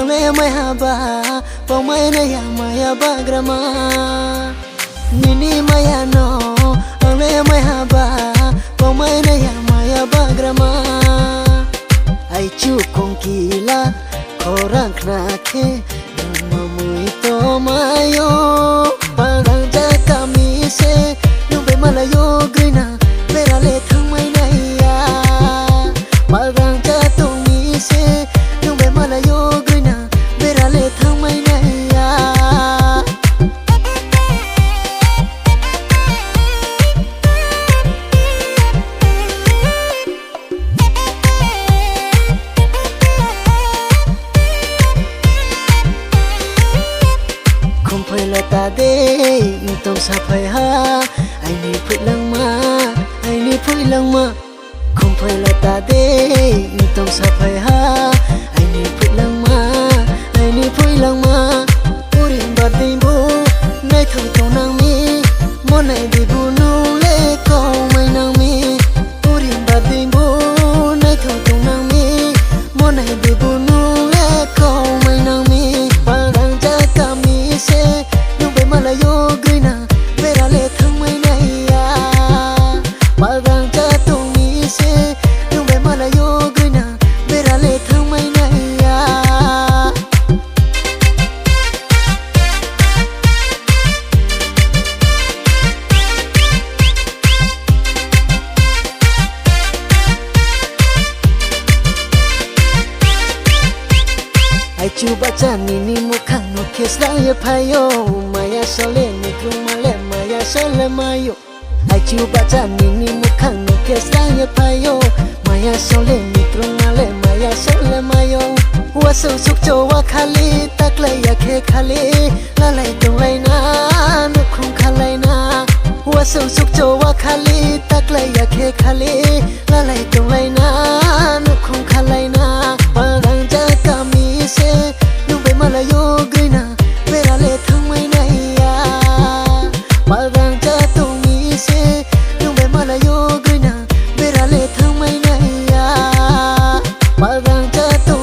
le mai haba pa mai na ya maya bagrama nini maya no le mai haba pa mai na ya maya bagrama ai chu kong kila korang kna ke mamui to mayo parang ja kami se nu be malayo grina vera le thang mai na ya parang ja tu mi se nu be malayo grina vera le thang mai na ya phơi là ta đê tông sa phơi ha ai ni phơi lăng ma không phơi là ta đê tông sa phơi ha ai ni phơi lăng ma urin bát đi bu nay thâu tông nang mi món này đi bu nu lê câu mai nang mi urin bát đi bu nay thâu tông nang mi món này đi bu nu lê câu mai nang mi parang ja kami se malayo grina vera le thang mai na ya parang ja tu mi se nu be malayo grina vera le thang mai na ya ai chu ba cha ni mukhang no kiss la ya phayo maya sole ni krumale maya sole mayo ai chu ba cha ni mukhang no kiss la ya phayo maya sole ni krumale maya sole mayo wa su suk cho wa khali tak lai ya khe khali la lai tong lai na nu khum khalai na wa su suk cho wa khali tak lai ya khe khali la lai tong lai na nu khum khalai na parang ja kami se nu be malayo grina vera le thang mai na ya parang ja tu mi se nu be malayo grina vera le thang mai na ya parang ja tu